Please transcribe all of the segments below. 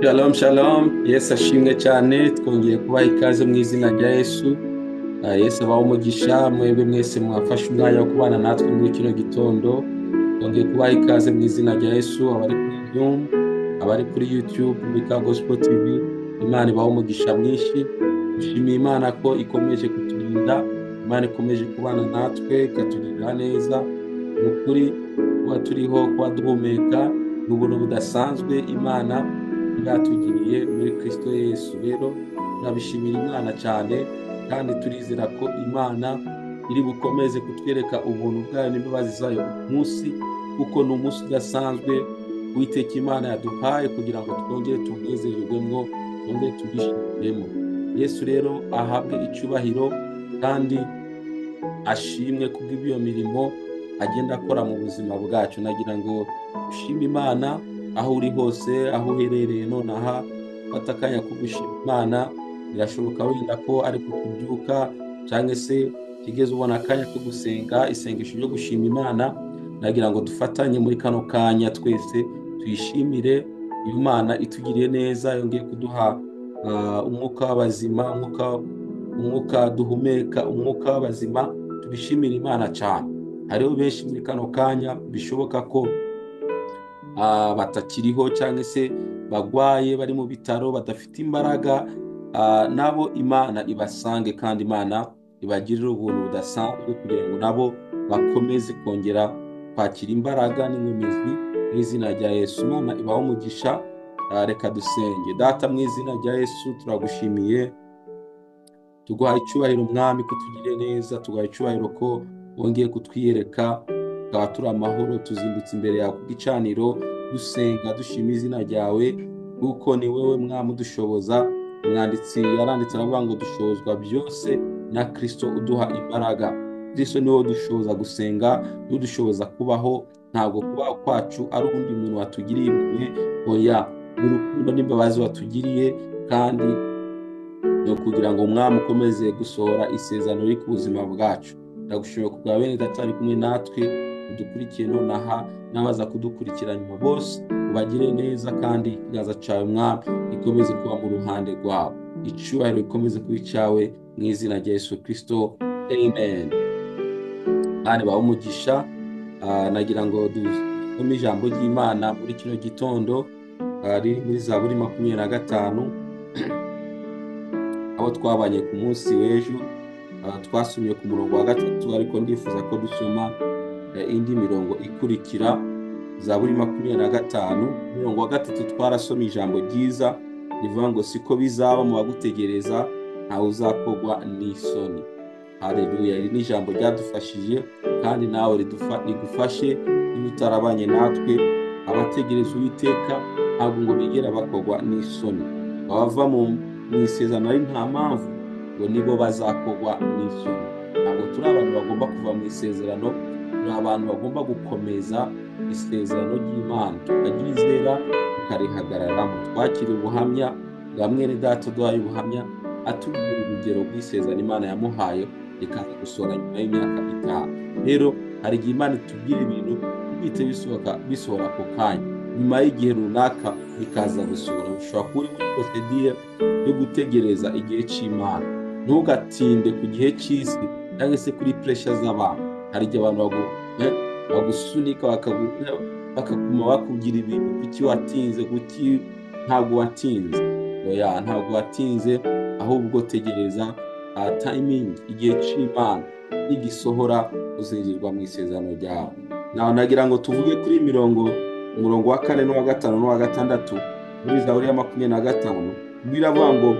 Shalom shalom, Yesu ashimwe cyane. Twongeye kubaha ikaze mu izina rya Yesu. Yesu abaho umugisha mwebwe mwese mwafashe umwanya wo kubana natwe muri kino gitondo. Twongeye kubaha ikaze mu izina rya Yesu, abari kuri Zoom, abari kuri YouTube, Bika Gospel TV. Imana ibaho umugisha mwinshi. Dushimiye Imana ko ikomeje kuturinda, Imana ikomeje kubana natwe, ikatugirira neza. Ni ukuri kuba turiho, kuba duhumeka, ni ubuntu budasanzwe Imana bwatugiriye muri Kristo Yesu. Rero turabishimira Imana cyane, kandi turizera ko Imana iri bukomeze kutwereka ubuntu bwayo n'imbabazi zayo umunsi, kuko ni umunsi udasanzwe Uwiteka Imana yaduhaye kugira ngo twongere tunezererwemo, twongere tubishimiremo. Yesu rero ahabwe icyubahiro kandi ashimwe kubw'iyo mirimo agenda akora mu buzima bwacu. Nagira ngo ushime Imana aho uri hose, aho uherereye nonaha, fata akanya ko gushima Imana. Birashoboka wenda ko ari kukubyuka cyangwa se kigeze ubona akanya ko gusenga isengesho ryo gushima Imana. Nagira ngo dufatanye muri kano kanya twese tuyishimire Imana itugiriye neza, yongeye kuduha umwuka w'abazima, umwuka duhumeka, umwuka w'abazima. Tubishimire Imana cyane. Hariho benshi muri kano kanya bishoboka ko batakiriho cyangwa se bagwaye, bari mu bitaro, badafite imbaraga. Nabo Imana ibasange kandi Imana ibagirire ubuntu budasanzwe kugira ngo nabo bakomeze kongera kwakira imbaraga n'inkomezi mu izina rya Yesu. Imana ibaho umugisha. Reka dusenge. Data, mu izina rya Yesu turagushimiye, tuguhaye icyubahiro Mwami ko tugiriye neza, tuguhaye icyubahiro ko wongeye kutwiyereka, tukaba turi amahoro, tuzindutse imbere yawe ku gicaniro dusenga dushima izina ryawe, kuko ni wowe Mwami udushoboza. Umwanditsi yaranditse aravuga ngo dushobozwa byose na Kristo uduha imbaraga. Kristo niwe udushoboza gusenga, niwe udushoboza kubaho. Ntabwo kubaho kwacu ari undi muntu watugiriye impuhwe, oya, ni urukundo n'imbabazi watugiriye, kandi ni ukugira ngo Umwami ukomeze gusohora isezerano riri ku buzima bwacu. Ndagushimiye ku bwa bene data bari kumwe natwe, udukurikiye nonaha n'abaza kudukurikira nyuma, bose ubagire neza, kandi ikiganza cyawe Mwami gikomeze kuba mu ruhande rwabo. Icyubahiro gikomeze kuba icyawe mu izina rya Yesu Kristo, amen. Bane baho umugisha. Nagira ngo dusome ijambo ry'Imana muri kino gitondo, riri muri Zaburi 25, aho twabanye ku munsi w'ejo. Twasomye ku murongo wa 3, ariko ndifuza ko dusoma indi mirongo ikurikira. Zaburi 25, umurongo wa 3, twarasomye ijambo ryiza rivuga ngo siko bizaba mu bagutegereza, ntawe uzakogwa n'isoni. Haleluya. Iri ni ijambo ryadufashije, kandi nawe rigufashe. Niba utarabanye natwe, abategereza Uwiteka ntabwo ngo bigera bakogwa n'isoni. Abava mu isezerano ari nta mpamvu ngo nibo bazakogwa n'isoni. Ntabwo turi abantu bagomba kuva mu isezerano, turi abantu bagomba gukomeza isezerano ry'Imana, tukaryizera, tukarihagararamo. Twakira ubuhamya bwa mwene data uduhaye ubuhamya, atubwira urugero rw'isezerano Imana yamuhaye ikaza gusohora nyuma y'imyaka 5. Rero hari igihe Imana itubwira ibintu bihite bisohora ako kanya, nyuma y'igihe runaka bikaza gusohora. Ushobora kuba uri muri procedure yo gutegereza igihe cy'Imana. Ntugatinde ku gihe cy'isi cyangwa se kuri pressure z'abantu. Hari igihe abantu bagusunika bakaguma bakubwira ibintu, kuki watinze, kuki ntabwo watinze. Oya, ntabwo watinze, ahubwo tegereza timing, igihe cy'Imana nigisohora uzinjirwa mu isezerano ryawe. Nagira ngo tuvuge kuri umurongo wa 4 n'uwa 5 n'uwa 6 muri Zaburi ya 25. Biravuga ngo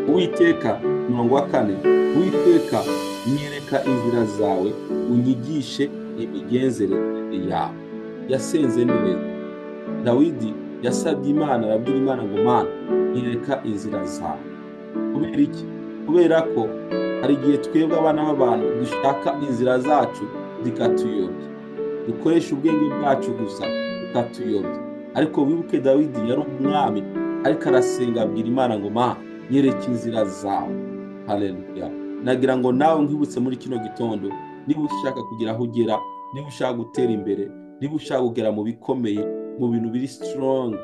Uwiteka, umurongo wa 4, Uwiteka nyereka inzira zawe, unyigishe imigenzereze yawe. Yasenze neza. Dawidi yasabye Imana, arabwira Imana ngo Mana nyereka inzira zawe. Kubera iki? Kubera ko hari igihe twebwe abana b'abantu dushaka inzira zacu zikatuyobya, dukoresha ubwenge bwacu gusa bikatuyobya. Ariko wibuke Dawidi yari umwami, ariko arasenga abwira Imana ngo Mana nyereka inzira zawe. Haleluya. Nagira ngo nawe nkibutse muri kino gitondo, niba ushaka kugira aho ugera, niba ushaka gutera imbere, niba ushaka kugera mu bikomeye, mu bintu biri strong,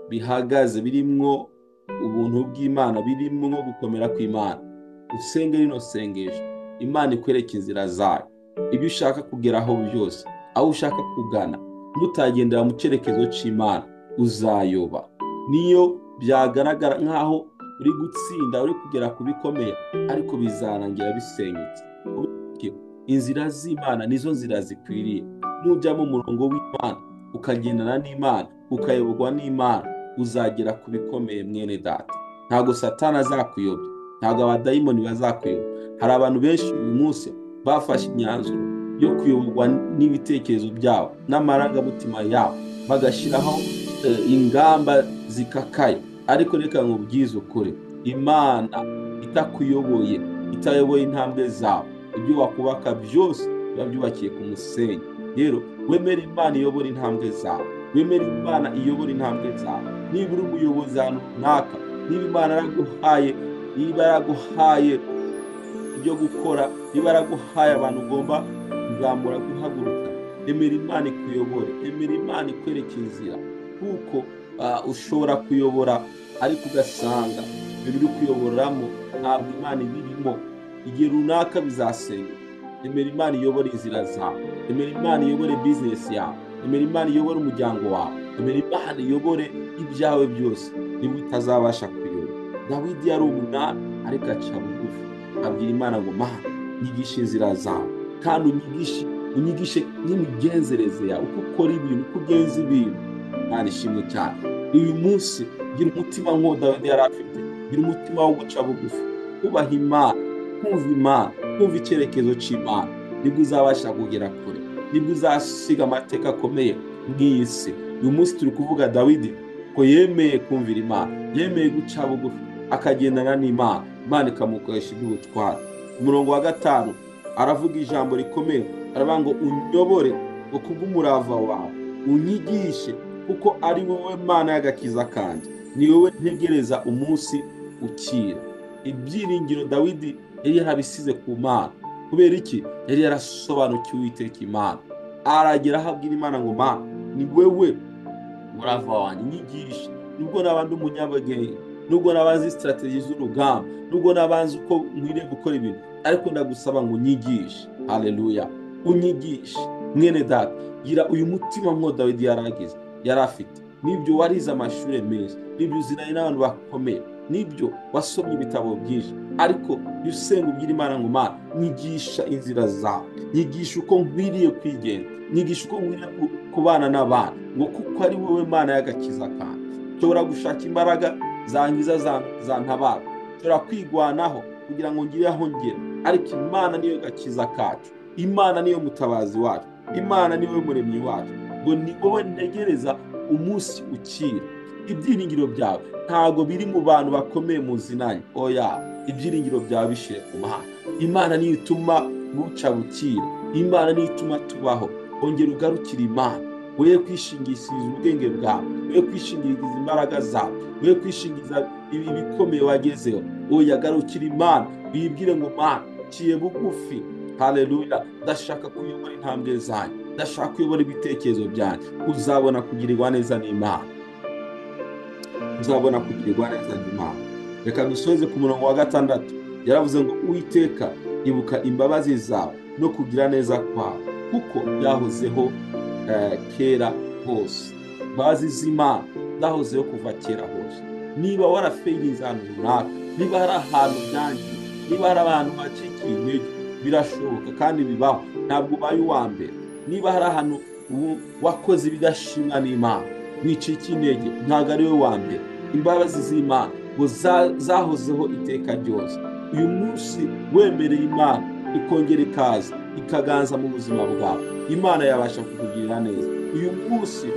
bihagaze, birimwo ubuntu bw'Imana, birimwo gukomera kw'Imana, usenge rino sengesho, Imana ikwereka inzira zayo. Ibyo ushaka kugeraho byose, aho ushaka kugana, nutagendera mu cyerekezo cy'Imana uzayoba. Niyo byagaragara nk'aho uri gutsinda, uri kugera ku bikomeye, ariko bizarangira bisenyutse. Inzira z'Imana nizo nzira zikwiriye. Nujya mu murongo w'Imana, ukagendana n'Imana, ukayoborwa n'Imana, uzagera ku bikomeye mwene data. Ntabwo Satani azakuyobya, ntabwo abadayimoni bazakuyobya. Hari abantu benshi uyu munsi bafashe imyanzuro yo kuyoborwa n'ibitekerezo byabo n'amarangamutima yabo, bagashyiraho ingamba zikakaye. Ariko reka nkubwize ukuri, Imana itakuyoboye, itayoboye intambwe zawe, ibyo wakubaka byose biba byubakiye ku musenyi. Rero wemere Imana iyobora intambwe zawe, wemere Imana iyobora intambwe zawe. Niba uri umuyobozi ahantu runaka, niba Imana yaraguhaye ibyo gukora, niba yaraguhaye abantu ugomba kuzamura, guhaguruka, emera Imana ikuyobore, emera Imana ikwereka inzira. Kuko ushobora kuyobora ariko ugasanga ibyo uri kuyoboramo ntabwo Imana ibirimo, igihe runaka bizasenyuka. Emera Imana iyobore inzira zawe, emera Imana iyobore bizinesi yawe, emera Imana iyobore umuryango wawe, emera Imana iyobore ibyawe byose, niba utazabasha kuyobora. Dawidi yari umwami ariko aca bugufi, abwira Imana ngo Mana, nyigisha inzira zawe, kandi unyigishe n'imigenzereze yawe, uko ukora ibintu, uko ugenza ibintu. Imana ishimwe cyane. Uyu munsi gira umutima nk'uwo Dawidi yari afite, gira umutima wo guca bugufi, kubaha Imana, kumva Imana, kumva icyerekezo cy'Imana, nibwo uzabasha kugera kure, nibwo uzasiga amateka akomeye mw'iyi si. Uyu munsi turi kuvuga Dawidi ko yemeye kumvira Imana, yemeye guca bugufi, akagendana n'Imana, Imana ikamukoresha iby'ubutware. Umurongo wa 5 aravuga ijambo rikomeye, aravuga ngo unyobore ngo kubw'umurava wawe, unyigishe kuko ari wowe Mana y'agakiza kanjye, ni wowe ntegereza umunsi ukira. Ibyiringiro Dawidi yari yarabisize ku Mana. Kubera iki? Yari yarasobanukiwe Uwiteka Imana. Aragera ahabwira Imana ngo Mana, ni wewe murava wanjye, nyigisha. Nubwo nabandi umunyabwenge, nubwo nabazi strategies z'urugamba, nubwo nabanze uko nkwiriye gukora ibintu, ariko ndagusaba ngo unyigishe. Haleluya, unyigishe. Mwene data, gira uyu mutima nk'uwo Dawidi yaragize, yari afite. Nibyo warize amashuri meza, nibyo uziranye n'abantu bakomeye, nibyo wasomye ibitabo byinshi, ariko usenga ubwira Imana ngo Mana, nyigisha inzira zawe, nyigisha uko nkwiriye kwigenza, nyigisha uko nkwiriye kubana n'abana, ngo kuko ari wowe Mana y'agakiza kanjye. Nshobora gushaka imbaraga zangiza zantabara, nshobora kwigwanaho kugira ngo ngire aho ngera, ariko Imana niyo gakiza kacu, Imana niyo mutabazi wacu, Imana niwe muremyi wacu, ngo ni wowe ntegereza umunsi ukira. Ibyiringiro byawe ntago biri mu bantu bakomeye muzinanye, oya, ibyiringiro byawe bishire ku Mana. Imana niyo ituma buca bukira, Imana niyo ituma tubaho. Ongera ugarukira Imana, we kwishingikiriza ubwenge bwawe, we kwishingikiriza imbaraga zawe, we kwishingikiriza ibikomeye wagezeho. Oya, garukira Imana, wibwire ngo Mana, ciye bugufi. Haleluya, ndashaka kuyobora intambwe zanjye, ndashaka kuyobora ibitekerezo byanjye. Uzabona kugirirwa neza n'Imana, uzabona kugirirwa neza n'Imana. Reka dusoze ku murongo wa 6. Yaravuze ngo Uwiteka, ibuka imbabazi zawe no kugira neza kwawe, kuko byahozeho kera hose. Imbabazi z'Imana zahozeho kuva kera hose. Niba warafeilinze ahantu runaka, niba hari ahantu byangiye, niba hari abantu bacikiye intege, birashoboka kandi bibaho, ntabwo ubaye uwa mbere. Niba hari ahantu wakoze ibidashimwa n'Imana, wicika intege, ntabwo ari we wa mbere. Imbabazi z'Imana ngo zahozeho iteka ryose. Uyu munsi wemereye Imana ikongera ikaza ikaganza mu buzima bwawe, Imana yabasha kukugirira neza. Uyu munsi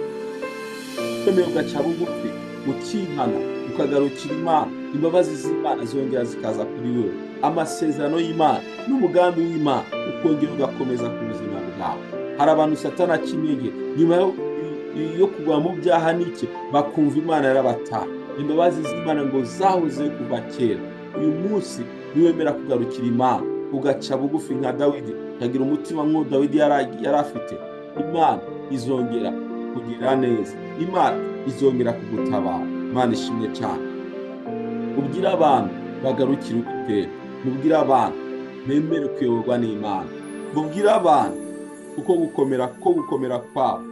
wemeye ugaca bugufi, ukihana, ukagarukira Imana, imbabazi z'Imana zongera zikaza kuri wewe. Amasezerano y'Imana n'umugambi w'Imana ukongera ugakomeza ku buzima bwawe. Hari abantu Satani akinege nyuma yo kugwa mu byaha n'iki, bakumva Imana yarabataha. Imbabazi z'Imana ngo zahoze kuva kera. Uyu munsi niwemera kugarukira Imana, ugaca bugufi nka Dawidi, ukagira umutima nk'uwo Dawidi yari afite, Imana izongera kukugirira neza. Imana izongera kugutabara. Imana ishimwe cyane. Ubwire abantu bagarukire Uwiteka. Mubwire abantu bemere kuyoborwa n'Imana. Mubwire abantu kuko gukomera kwabo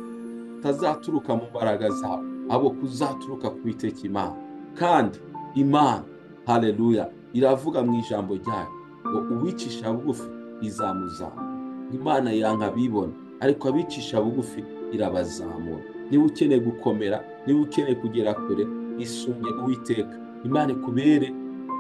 kutazaturuka mu mbaraga zabo, ahubwo kuzaturuka ku Uwiteka Imana. Kandi Imana, haleluya, iravuga mu ijambo ryayo ngo uwicisha bugufi izamuzamura. Imana yanka abibona, ariko abicisha bugufi irabazamura. Niba ukeneye gukomera, niba ukeneye kugera kure, isunge Uwiteka. Imana ikubere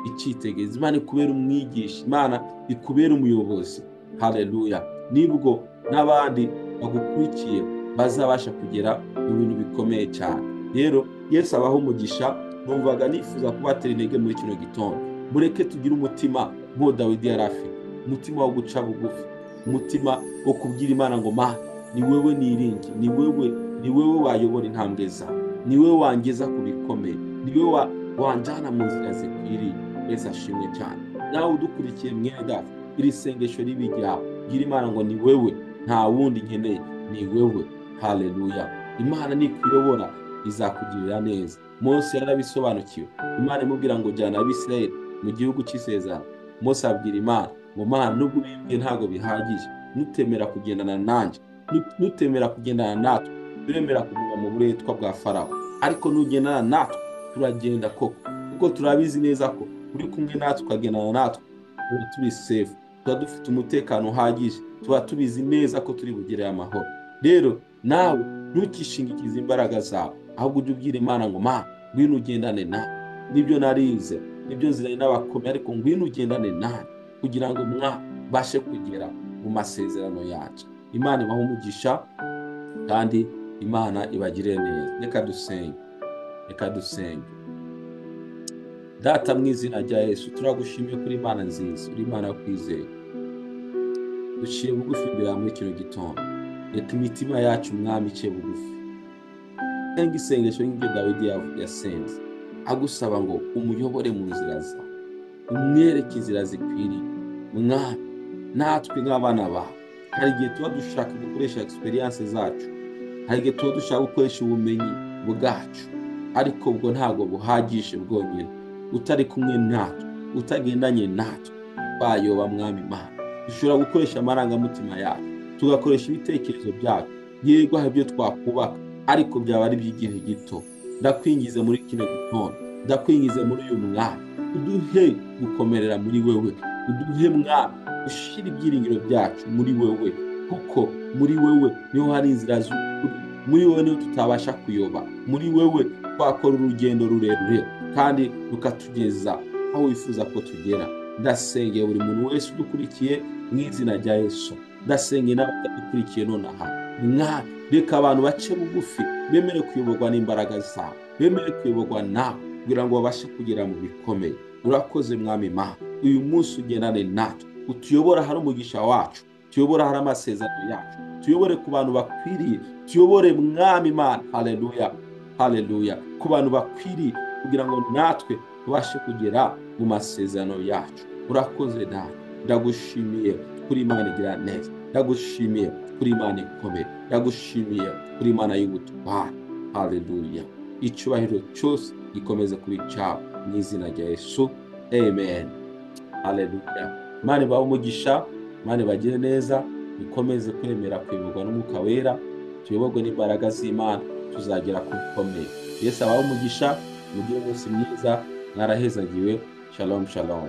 icyitegererezo, Imana ikubere umwigisha, Imana ikubere umuyobozi. Haleluya. Nibwo n'abandi bagukurikiye bazabasha kugera mu bintu bikomeye cyane. Rero Yesu abaho umugisha. Numvaga nifuza kubatera intege muri kino gitondo. Mureke tugire umutima nk'uwo Dawidi yari afite, umutima wo guca bugufi, umutima wo kubwira Imana ngo Mana, ni wewe niringi, ni wewe wayobora intambwe zawe, ni wewe wangeza ku bikomeye, ni wewe wanjyana mu nzira zikwiriye. Yesu ashimwe cyane. Nawe udukurikiye mwene data, iri sengesho ribe iryawe. Bwira Imana ngo ni wewe, nta wundi nkeneye, ni wewe. Haleluya. Imana nikuyobora izakugirira neza. Mose yarabisobanukiwe. Imana imubwira ngo jyana Abisirayeli mu gihugu cy'isezerano. Mose abwira Imana ngo Mana, nubwo ubimbwiye ntabwo bihagije, nutemera kugendana nanjye, nutemera kugendana natwe, turemera kuguma mu buretwa bwa Farawo, ariko nugendana natwe turagenda koko, kuko turabizi neza ko uri kumwe natwe ukagendana natwe tuba turi safe, tuba dufite umutekano uhagije, tuba tubizi neza ko turi bugere amahoro. Rero nawe ntukishingikize imbaraga zawe, ahubwo ujye ubwira Imana ngo Mana, ngwino ugendane nawe. Nibyo narize, nibyo nziranye n'abakomeye, ariko ngwino ugendane nawe kugira ngo mwabashe kugera mu masezerano yacu. Imana ibahe umugisha kandi Imana ibagirire neza. Reka dusenge. Data, mu izina rya Yesu turagushimiye kuri Imana nziza, uri Imana yo kwizera. Duciye bugufi imbere yawe muri kino gitondo. Reka imitima yacu Mwami ice bugufi. Senga isengesho nk'ibyo Dawidi yasenze, agusaba ngo umuyobore mu nzira zawe, umwereke inzira zikwiriye. Mwami, natwe nk'abana bawe, hari igihe tuba dushaka gukoresha experience zacu, hari igihe tuba dushaka gukoresha ubumenyi bwacu, ariko ubwo ntabwo buhagije bwonyine. Utari kumwe natwe, utagendanye natwe, bayoba Mwami Imana. Dushobora gukoresha amarangamutima yacu, tugakoresha ibitekerezo byacu, yego hari ibyo twakubaka, ariko byaba ari by'igihe gito. Ndakwingize muri kino gitondo, ndakwingize muri uyu mwanya, uduhe gukomerera muri wewe, uduhe Mwami ushyira ibyiringiro byacu muri wewe, kuko muri wewe niho hari inzira z'ukuri, muri wewe niho tutabasha kuyoba, muri wewe twakora urugendo rurerure kandi rukatugeza aho wifuza ko tugera. Ndasengeye buri muntu wese udukurikiye mu izina rya Yesu. Ndasengeye n'abadukurikiye nonaha. Mwami, reka abantu bace bugufi, bemere kuyoborwa n'imbaraga zawe, bemere kuyoborwa nawe kugira ngo babashe kugera mu bikomeye. Urakoze Mwami Imana. Uyu munsi ugendane natwe, utuyobora hari umugisha wacu, tuyobora hari amasezerano yacu, tuyobore ku bantu bakwiriye, tuyobore Mwami Imana. Haleluya, haleluya. Ku bantu bakwiriye kugira ngo natwe tubashe kugera mu masezerano yacu. Urakoze Data. Ndagushimiye kuri Imana igira neza, ndagushimiye kuri Imana ikomeye, ndagushimiye kuri Imana y'ubutware. Haleluya. Icyubahiro cyose gikomeze kuba icyawe mu izina rya Yesu. Amen. Haleluya. Imana ibahe umugisha, Imana ibagire neza, dukomeze kwemera kuyoborwa n'Umwuka Wera, tuyoborwe n'imbaraga z'Imana, tuzagera ku bikomeye. Yesu abahe umugisha, mugire umunsi mwiza, mwarahezagiwe. Shalom, shalom.